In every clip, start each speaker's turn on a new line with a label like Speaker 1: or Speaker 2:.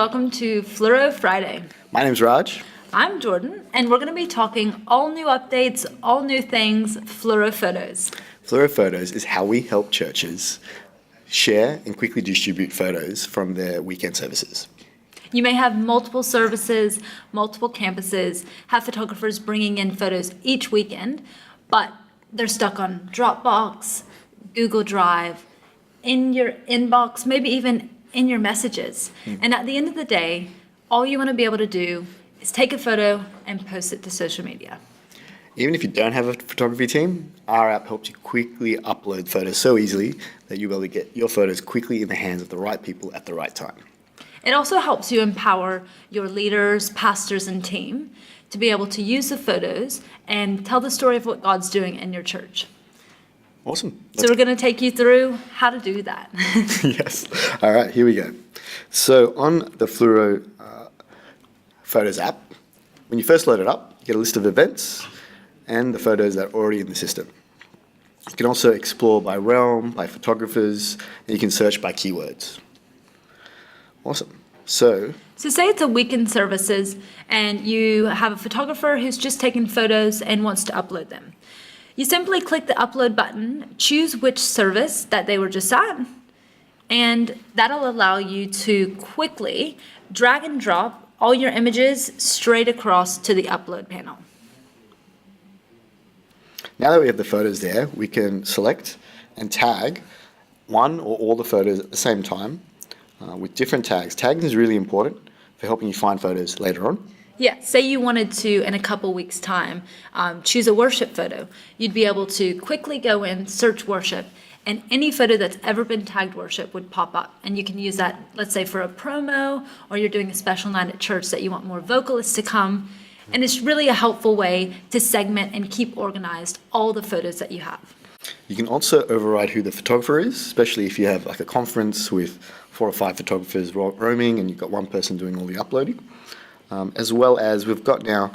Speaker 1: welcome to Fluro Friday.
Speaker 2: My name's Raj.
Speaker 1: I'm Jordan, and we're going to be talking all new updates, all new things, Fluro Photos.
Speaker 2: Fluro Photos is how we help churches share and quickly distribute photos from their weekend services.
Speaker 1: You may have multiple services, multiple campuses, have photographers bringing in photos each weekend, but they're stuck on Dropbox, Google Drive, in your inbox, maybe even in your messages. And at the end of the day, all you want to be able to do is take a photo and post it to social media.
Speaker 2: Even if you don't have a photography team, our app helps you quickly upload photos so easily that you'll be able to get your photos quickly in the hands of the right people at the right time.
Speaker 1: It also helps you empower your leaders, pastors, and team to be able to use the photos and tell the story of what God's doing in your church.
Speaker 2: Awesome.
Speaker 1: So we're going to take you through how to do that.
Speaker 2: Yes. All right, here we go. So on the Fluro Photos app, when you first load it up, you get a list of events and the photos that are already in the system. You can also explore by realm, by photographers, and you can search by keywords. Awesome. So
Speaker 1: say it's a weekend services and you have a photographer who's just taken photos and wants to upload them. You simply click the upload button, choose which service that they were just at, and that'll allow you to quickly drag and drop all your images straight across to the upload panel.
Speaker 2: now that we have the photos there, we can select and tag one or all the photos at the same time with different tags. Tagging is really important for helping you find photos later on.
Speaker 1: Yeah, say you wanted to, in a couple weeks' time, choose a worship photo. You'd be able to quickly go in, search worship, and any photo that's ever been tagged worship would pop up. And you can use that, let's say, for a promo, or you're doing a special night at church that you want more vocalists to come. And it's really a helpful way to segment and keep organized all the photos that you have.
Speaker 2: You can also override who the photographer is, especially if you have like a conference with 4 or 5 photographers roaming and you've got one person doing all the uploading. As well as we've got now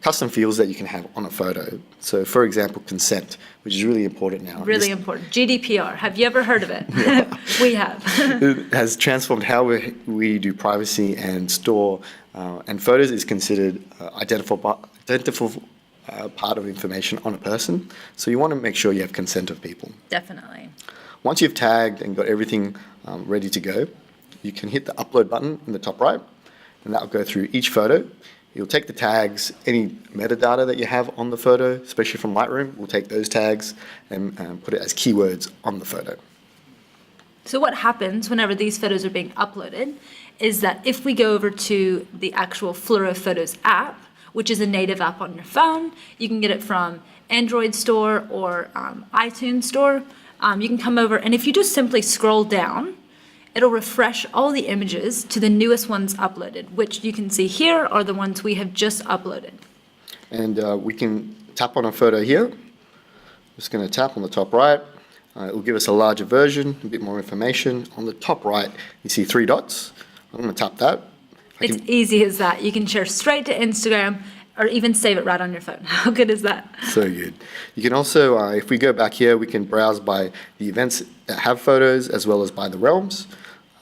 Speaker 2: custom fields that you can have on a photo. So for example, consent, which is really important now.
Speaker 1: Really important. GDPR. Have you ever heard of it? Yeah. We have.
Speaker 2: It has transformed how we do privacy and store, and photos is considered identifiable part of information on a person. So you want to make sure you have consent of people.
Speaker 1: Definitely.
Speaker 2: Once you've tagged and got everything ready to go, you can hit the upload button in the top right, and that will go through each photo. You'll take the tags, any metadata that you have on the photo, especially from Lightroom, we'll take those tags and put it as keywords on the photo.
Speaker 1: So what happens whenever these photos are being uploaded is that if we go over to the actual Fluro Photos app, which is a native app on your phone, you can get it from Android Store or iTunes Store. You can come over, and if you just simply scroll down, it'll refresh all the images to the newest ones uploaded, which you can see here are the ones we have just uploaded.
Speaker 2: And we can tap on a photo here. Just going to tap on the top right. It will give us a larger version, a bit more information. On the top right, you see 3 dots. I'm going to tap that.
Speaker 1: It's easy as that. You can share straight to Instagram or even save it right on your phone. How good is that? So
Speaker 2: good. You can also, if we go back here, we can browse by the events that have photos as well as by the realms.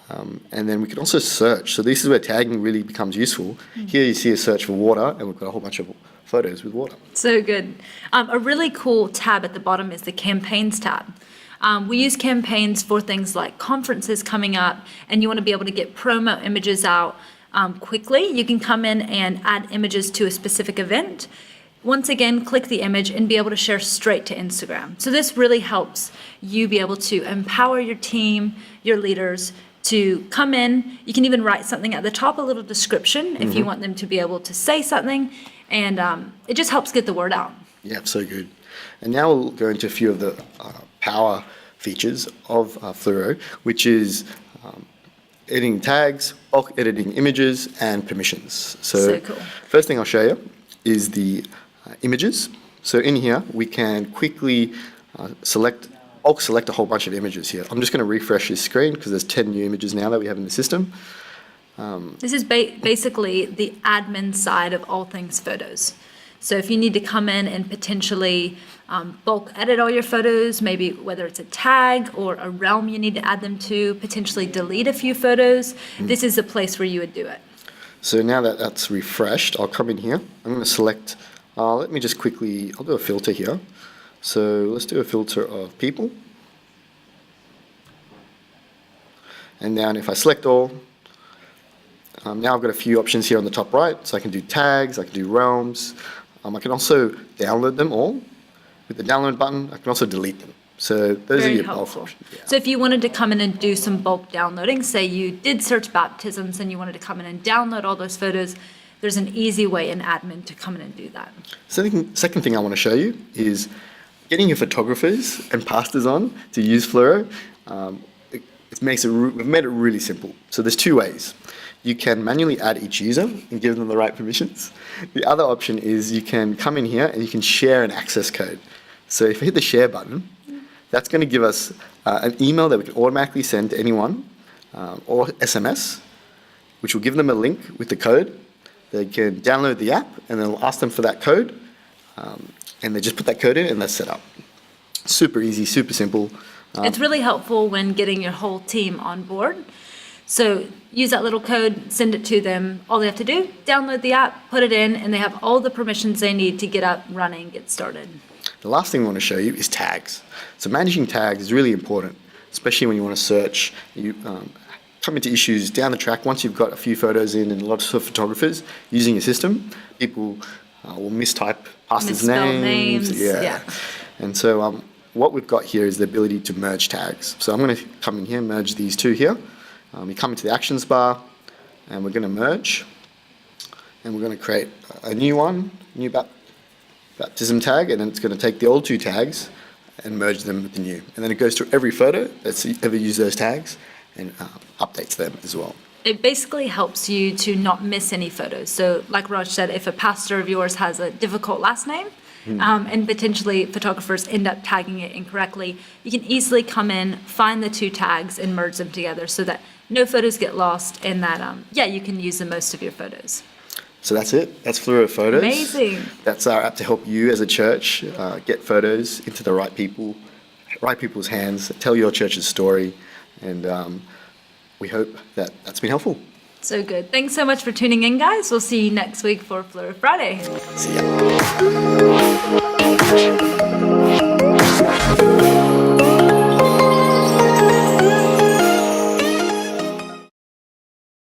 Speaker 2: And then we can also search. So this is where tagging really becomes useful. Here you see a search for water, and we've got a whole bunch of photos with water.
Speaker 1: So good. A really cool tab at the bottom is the campaigns tab. We use campaigns for things like conferences coming up, and you want to be able to get promo images out quickly. You can come in and add images to a specific event. Once again, click the image and be able to share straight to Instagram. So this really helps you be able to empower your team, your leaders, to come in. You can even write something at the top, a little description, if you want them to be able to say something, and it just helps get the word out.
Speaker 2: Yeah, so good. And now we'll go into a few of the power features of Fluro, which is editing tags, bulk editing images, and permissions. So
Speaker 1: cool.
Speaker 2: First thing I'll show you is the images. So in here, we can quickly select a whole bunch of images here. I'm just going to refresh this screen because there's 10 new images now that we have in the system.
Speaker 1: This is basically the admin side of all things photos. So if you need to come in and potentially bulk edit all your photos, maybe whether it's a tag or a realm you need to add them to, potentially delete a few photos, this is a place where you would do it.
Speaker 2: So now that that's refreshed, I'll come in here. I'm going to select, let me just quickly, I'll do a filter here. So let's do a filter of people. And then if I select all, now I've got a few options here on the top right. So I can do tags, I can do realms. I can also download them all. With the download button, I can also delete them. So those are
Speaker 1: Very
Speaker 2: your
Speaker 1: helpful.
Speaker 2: bulk options. Yeah.
Speaker 1: So if you wanted to come in and do some bulk downloading, say you did search baptisms and you wanted to come in and download all those photos, there's an easy way in admin to come in and do that.
Speaker 2: Second thing I want to show you is getting your photographers and pastors on to use Fluro. We've made it really simple. So there's two ways. You can manually add each user and give them the right permissions. The other option is you can come in here and you can share an access code. So if I hit the share button, that's going to give us an email that we can automatically send to anyone or SMS, which will give them a link with the code. They can download the app and then we'll ask them for that code and they just put that code in and that's set up. Super easy, super simple.
Speaker 1: It's really helpful when getting your whole team on board. So use that little code, send it to them. All they have to do, download the app, put it in, and they have all the permissions they need to get up, running, get started.
Speaker 2: The last thing I want to show you is tags. So managing tags is really important, especially when you want to search. You come into issues down the track. Once you've got a few photos in and lots of photographers using a system, people will mistype pastors'
Speaker 1: Misspell
Speaker 2: names.
Speaker 1: names,
Speaker 2: Yeah.
Speaker 1: yeah.
Speaker 2: And so what we've got here is the ability to merge tags. So I'm going to come in here, merge these two here. We come into the actions bar and we're going to merge and we're going to create a new one, new baptism tag, and then it's going to take the old two tags and merge them with the new. And then it goes through every photo that's ever used those tags and updates them as well.
Speaker 1: It basically helps you to not miss any photos. So like Raj said, if a pastor of yours has a difficult last name, and potentially photographers end up tagging it incorrectly, you can easily come in, find the two tags and merge them together so that no photos get lost and that, you can use the most of your photos.
Speaker 2: So that's it. That's Fluro Photos.
Speaker 1: Amazing.
Speaker 2: That's our app to help you as a church get photos into the right people's hands, tell your church's story, and we hope that that's been helpful.
Speaker 1: So good. Thanks so much for tuning in, guys. We'll see you next week for Fluro Friday.
Speaker 2: See ya.